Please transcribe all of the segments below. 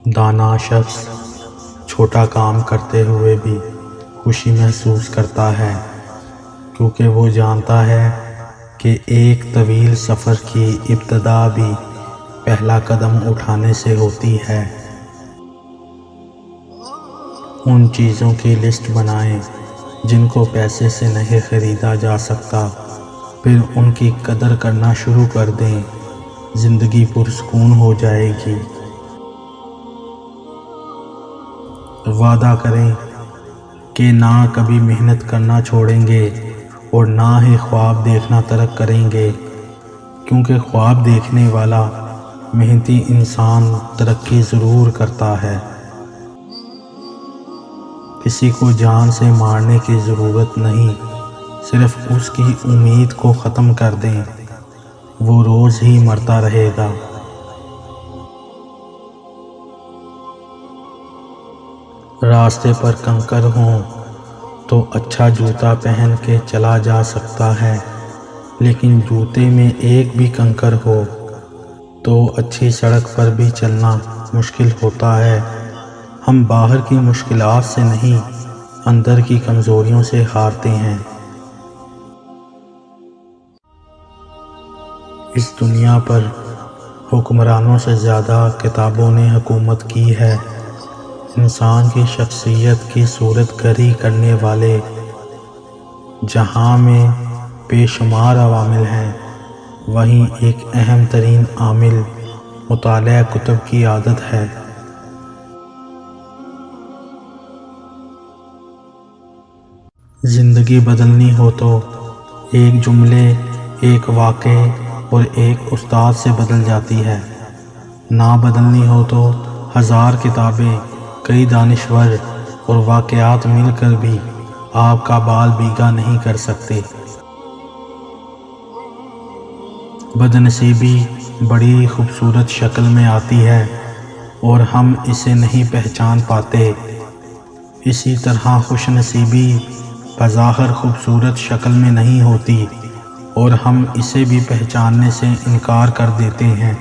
دانا شخص چھوٹا کام کرتے ہوئے بھی خوشی محسوس کرتا ہے، کیونکہ وہ جانتا ہے کہ ایک طویل سفر کی ابتدا بھی پہلا قدم اٹھانے سے ہوتی ہے۔ ان چیزوں کی لسٹ بنائیں جن کو پیسے سے نہیں خریدا جا سکتا، پھر ان کی قدر کرنا شروع کر دیں، زندگی پرسکون ہو جائے گی۔ وعدہ کریں کہ نہ کبھی محنت کرنا چھوڑیں گے اور نہ ہی خواب دیکھنا ترک کریں گے، کیونکہ خواب دیکھنے والا محنتی انسان ترقی ضرور کرتا ہے۔ کسی کو جان سے مارنے کی ضرورت نہیں، صرف اس کی امید کو ختم کر دیں، وہ روز ہی مرتا رہے گا۔ راستے پر کنکر ہوں تو اچھا جوتا پہن کے چلا جا سکتا ہے، لیکن جوتے میں ایک بھی کنکر ہو تو اچھی سڑک پر بھی چلنا مشکل ہوتا ہے۔ ہم باہر کی مشکلات سے نہیں، اندر کی کمزوریوں سے ہارتے ہیں۔ اس دنیا پر حکمرانوں سے زیادہ کتابوں نے حکومت کی ہے۔ انسان کی شخصیت کی صورت گری کرنے والے جہاں میں بے شمار عوامل ہیں، وہیں ایک اہم ترین عامل مطالعہ کتب کی عادت ہے۔ زندگی بدلنی ہو تو ایک جملے، ایک واقعے اور ایک استاد سے بدل جاتی ہے۔ نہ بدلنی ہو تو ہزار کتابیں، کئی دانشور اور واقعات مل کر بھی آپ کا بال بیگا نہیں کر سکتے۔ بدنصیبی بڑی خوبصورت شکل میں آتی ہے اور ہم اسے نہیں پہچان پاتے، اسی طرح خوش نصیبی بظاہر خوبصورت شکل میں نہیں ہوتی اور ہم اسے بھی پہچاننے سے انکار کر دیتے ہیں۔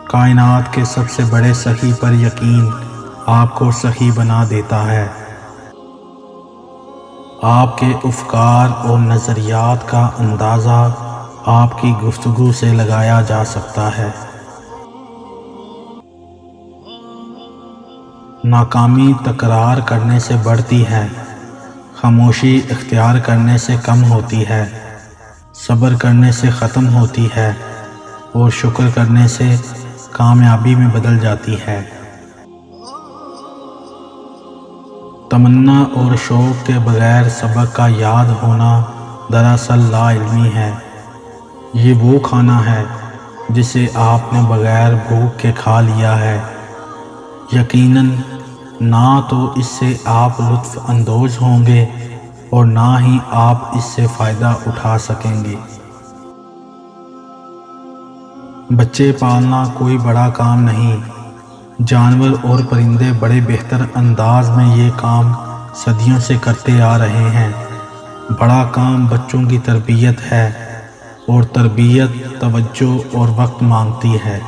کائنات کے سب سے بڑے سخی پر یقین آپ کو سخی بنا دیتا ہے۔ آپ کے افکار اور نظریات کا اندازہ آپ کی گفتگو سے لگایا جا سکتا ہے۔ ناکامی تکرار کرنے سے بڑھتی ہے، خاموشی اختیار کرنے سے کم ہوتی ہے، صبر کرنے سے ختم ہوتی ہے اور شکر کرنے سے کامیابی میں بدل جاتی ہے۔ تمنا اور شوق کے بغیر سبق کا یاد ہونا دراصل لا علمی ہے۔ یہ وہ کھانا ہے جسے آپ نے بغیر بھوک کے کھا لیا ہے۔ یقیناً نہ تو اس سے آپ لطف اندوز ہوں گے اور نہ ہی آپ اس سے فائدہ اٹھا سکیں گے۔ بچے پالنا کوئی بڑا کام نہیں، جانور اور پرندے بڑے بہتر انداز میں یہ کام صدیوں سے کرتے آ رہے ہیں۔ بڑا کام بچوں کی تربیت ہے اور تربیت توجہ اور وقت مانگتی ہے۔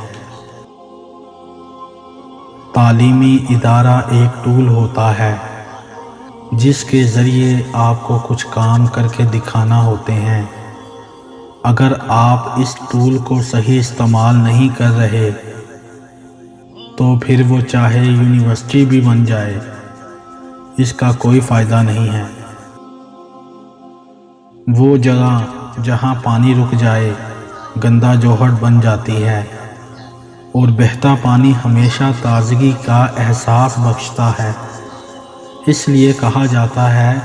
تعلیمی ادارہ ایک ٹول ہوتا ہے جس کے ذریعے آپ کو کچھ کام کر کے دکھانا ہوتے ہیں۔ اگر آپ اس ٹول کو صحیح استعمال نہیں کر رہے تو پھر وہ چاہے یونیورسٹی بھی بن جائے، اس کا کوئی فائدہ نہیں ہے۔ وہ جگہ جہاں پانی رک جائے گندا جوہر بن جاتی ہے اور بہتا پانی ہمیشہ تازگی کا احساس بخشتا ہے۔ اس لیے کہا جاتا ہے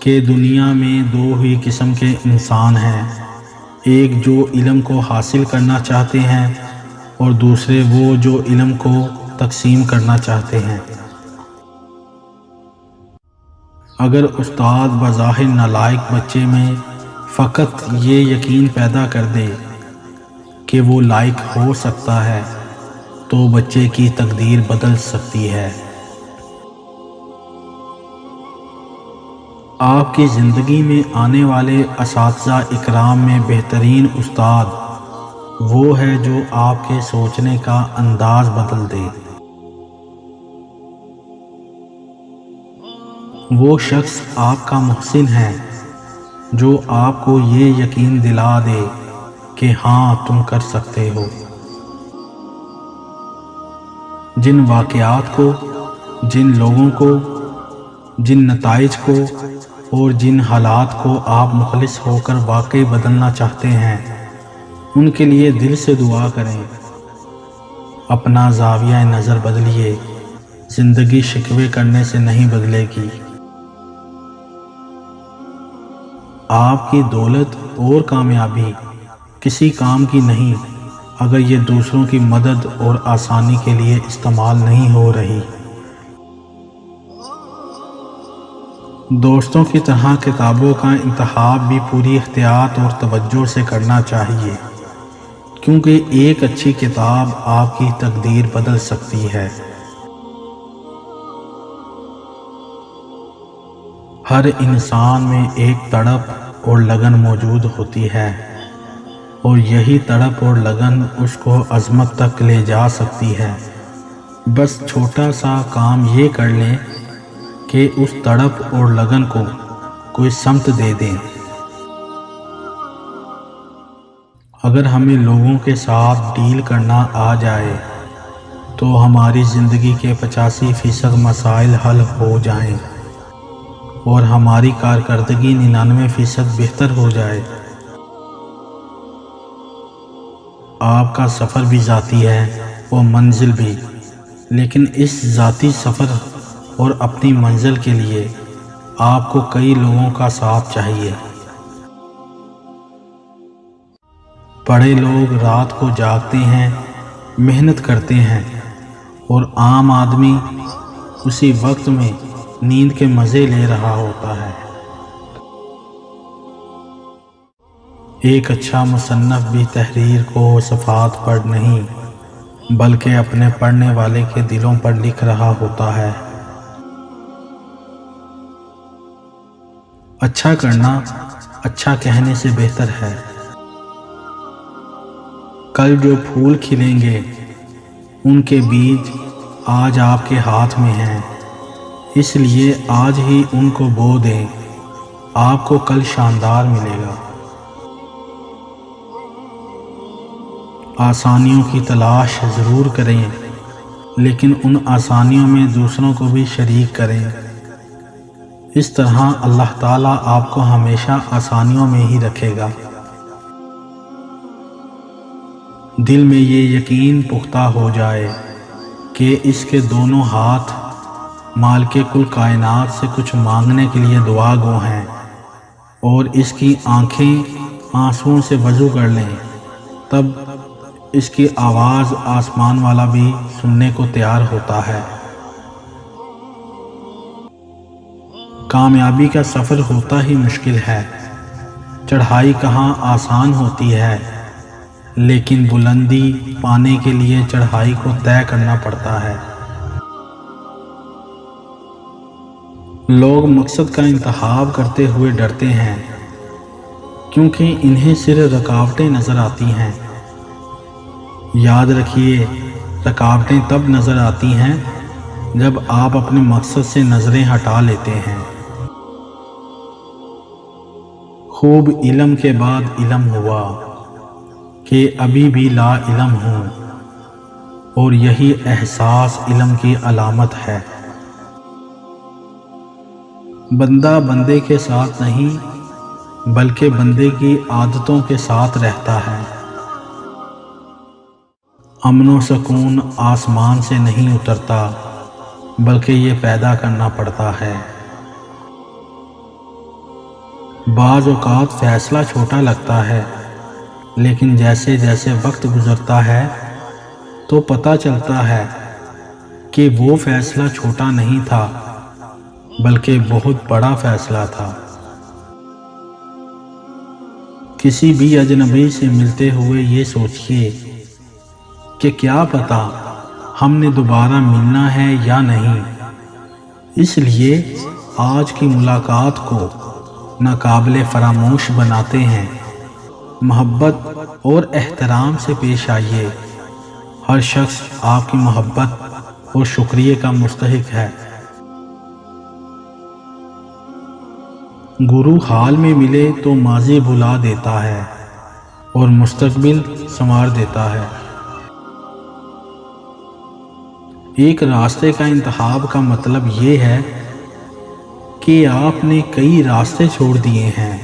کہ دنیا میں دو ہی قسم کے انسان ہیں، ایک جو علم کو حاصل کرنا چاہتے ہیں اور دوسرے وہ جو علم کو تقسیم کرنا چاہتے ہیں۔ اگر استاد بظاہر نالائق بچے میں فقط یہ یقین پیدا کر دے کہ وہ لائق ہو سکتا ہے تو بچے کی تقدیر بدل سکتی ہے۔ آپ کی زندگی میں آنے والے اساتذہ اکرام میں بہترین استاد وہ ہے جو آپ کے سوچنے کا انداز بدل دے۔ وہ شخص آپ کا محسن ہے جو آپ کو یہ یقین دلا دے کہ ہاں تم کر سکتے ہو۔ جن واقعات کو، جن لوگوں کو، جن نتائج کو اور جن حالات کو آپ مخلص ہو کر واقعی بدلنا چاہتے ہیں، ان کے لیے دل سے دعا کریں۔ اپنا زاویہ نظر بدلیے، زندگی شکوے کرنے سے نہیں بدلے گی۔ آپ کی دولت اور کامیابی کسی کام کی نہیں اگر یہ دوسروں کی مدد اور آسانی کے لیے استعمال نہیں ہو رہی۔ دوستوں کی طرح کتابوں کا انتخاب بھی پوری احتیاط اور توجہ سے کرنا چاہیے، کیونکہ ایک اچھی کتاب آپ کی تقدیر بدل سکتی ہے۔ ہر انسان میں ایک تڑپ اور لگن موجود ہوتی ہے، اور یہی تڑپ اور لگن اس کو عظمت تک لے جا سکتی ہے۔ بس چھوٹا سا کام یہ کر لیں کہ اس تڑپ اور لگن کو کوئی سمت دے دیں۔ اگر ہمیں لوگوں کے ساتھ ڈیل کرنا آ جائے تو ہماری زندگی کے 85% مسائل حل ہو جائیں اور ہماری کارکردگی 99% بہتر ہو جائے۔ آپ کا سفر بھی ذاتی ہے اور منزل بھی، لیکن اس ذاتی سفر اور اپنی منزل کے لیے آپ کو کئی لوگوں کا ساتھ چاہیے۔ بڑے لوگ رات کو جاگتے ہیں، محنت کرتے ہیں، اور عام آدمی اسی وقت میں نیند کے مزے لے رہا ہوتا ہے۔ ایک اچھا مصنف بھی تحریر کو صفحات پر نہیں بلکہ اپنے پڑھنے والے کے دلوں پر لکھ رہا ہوتا ہے۔ اچھا کرنا اچھا کہنے سے بہتر ہے۔ کل جو پھول کھلیں گے ان کے بیج آج آپ کے ہاتھ میں ہیں، اس لیے آج ہی ان کو بو دیں، آپ کو کل شاندار ملے گا۔ آسانیوں کی تلاش ضرور کریں، لیکن ان آسانیوں میں دوسروں کو بھی شریک کریں۔ اس طرح اللہ تعالیٰ آپ کو ہمیشہ آسانیوں میں ہی رکھے گا۔ دل میں یہ یقین پختہ ہو جائے کہ اس کے دونوں ہاتھ مالک کل کائنات سے کچھ مانگنے کے لیے دعا گو ہیں، اور اس کی آنکھیں آنسوؤں سے وضو کر لیں، تب اس کی آواز آسمان والا بھی سننے کو تیار ہوتا ہے۔ کامیابی کا سفر ہوتا ہی مشکل ہے، چڑھائی کہاں آسان ہوتی ہے، لیکن بلندی پانے کے لیے چڑھائی کو طے کرنا پڑتا ہے۔ لوگ مقصد کا انتخاب کرتے ہوئے ڈرتے ہیں کیونکہ انہیں صرف رکاوٹیں نظر آتی ہیں۔ یاد رکھیے، رکاوٹیں تب نظر آتی ہیں جب آپ اپنے مقصد سے نظریں ہٹا لیتے ہیں۔ خوب علم کے بعد علم ہوا کہ ابھی بھی لا علم ہوں، اور یہی احساس علم کی علامت ہے۔ بندہ بندے کے ساتھ نہیں بلکہ بندے کی عادتوں کے ساتھ رہتا ہے۔ امن و سکون آسمان سے نہیں اترتا بلکہ یہ پیدا کرنا پڑتا ہے۔ بعض اوقات فیصلہ چھوٹا لگتا ہے، لیکن جیسے جیسے وقت گزرتا ہے تو پتہ چلتا ہے کہ وہ فیصلہ چھوٹا نہیں تھا بلکہ بہت بڑا فیصلہ تھا۔ کسی بھی اجنبی سے ملتے ہوئے یہ سوچئے کہ کیا پتہ ہم نے دوبارہ ملنا ہے یا نہیں، اس لیے آج کی ملاقات کو ناقابل فراموش بناتے ہیں۔ محبت اور احترام سے پیش آئیے۔ ہر شخص آپ کی محبت اور شکریہ کا مستحق ہے۔ گرو حال میں ملے تو ماضی بھلا دیتا ہے اور مستقبل سنوار دیتا ہے۔ ایک راستے کا انتخاب کا مطلب یہ ہے کہ آپ نے کئی راستے چھوڑ دیے ہیں۔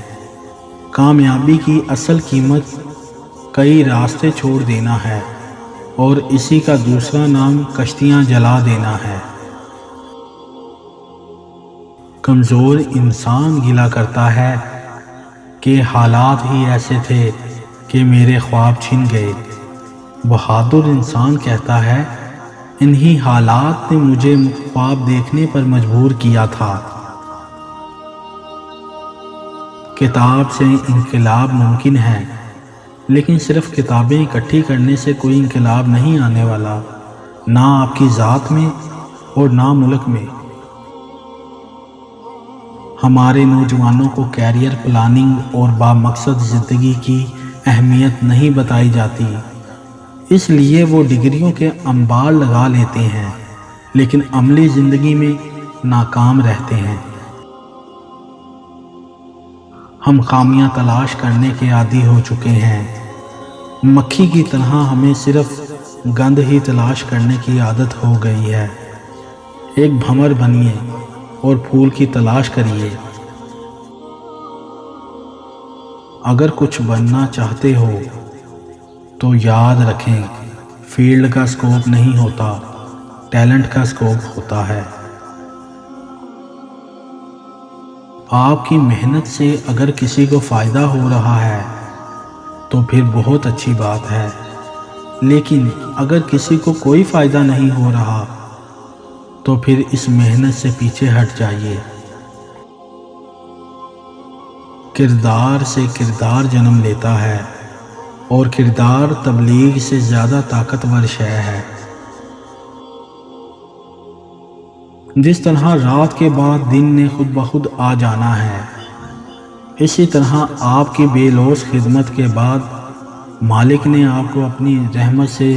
کامیابی کی اصل قیمت کئی راستے چھوڑ دینا ہے، اور اسی کا دوسرا نام کشتیاں جلا دینا ہے۔ کمزور انسان گلہ کرتا ہے کہ حالات ہی ایسے تھے کہ میرے خواب چھن گئے۔ بہادر انسان کہتا ہے انہی حالات نے مجھے خواب دیکھنے پر مجبور کیا تھا۔ کتاب سے انقلاب ممکن ہے، لیکن صرف کتابیں اکٹھی کرنے سے کوئی انقلاب نہیں آنے والا، نہ آپ کی ذات میں اور نہ ملک میں۔ ہمارے نوجوانوں کو کیریئر پلاننگ اور بامقصد زندگی کی اہمیت نہیں بتائی جاتی، اس لیے وہ ڈگریوں کے انبار لگا لیتے ہیں لیکن عملی زندگی میں ناکام رہتے ہیں۔ ہم خامیاں تلاش کرنے کے عادی ہو چکے ہیں۔ مکھی کی طرح ہمیں صرف گند ہی تلاش کرنے کی عادت ہو گئی ہے۔ ایک بھنور بنیے اور پھول کی تلاش کریے۔ اگر کچھ بننا چاہتے ہو تو یاد رکھیں، فیلڈ کا سکوپ نہیں ہوتا، ٹیلنٹ کا سکوپ ہوتا ہے۔ آپ کی محنت سے اگر کسی کو فائدہ ہو رہا ہے تو پھر بہت اچھی بات ہے، لیکن اگر کسی کو کوئی فائدہ نہیں ہو رہا تو پھر اس محنت سے پیچھے ہٹ جائیے۔ کردار سے کردار جنم لیتا ہے، اور کردار تبلیغ سے زیادہ طاقتور شے ہے۔ جس طرح رات کے بعد دن نے خود بخود آ جانا ہے، اسی طرح آپ کی بے لوث خدمت کے بعد مالک نے آپ کو اپنی رحمت سے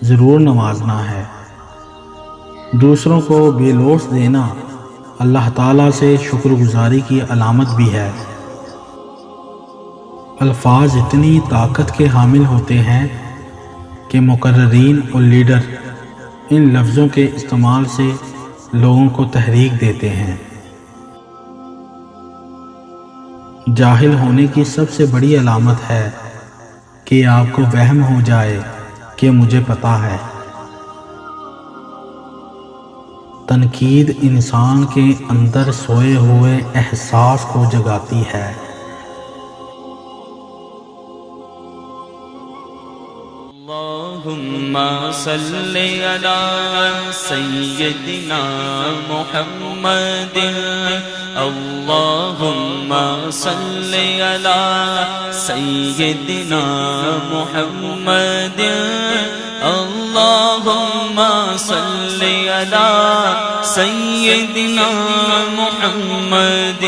ضرور نوازنا ہے۔ دوسروں کو بے لوث دینا اللہ تعالیٰ سے شکر گزاری کی علامت بھی ہے۔ الفاظ اتنی طاقت کے حامل ہوتے ہیں کہ مقررین اور لیڈر ان لفظوں کے استعمال سے لوگوں کو تحریک دیتے ہیں۔ جاہل ہونے کی سب سے بڑی علامت ہے کہ آپ کو وہم ہو جائے کہ مجھے پتہ ہے۔ تنقید انسان کے اندر سوئے ہوئے احساس کو جگاتی ہے۔ اللہم صلی علی سیدنا محمد، اللہم صلی علی سیدنا محمد، اللہم صلی علی سیدنا محمد۔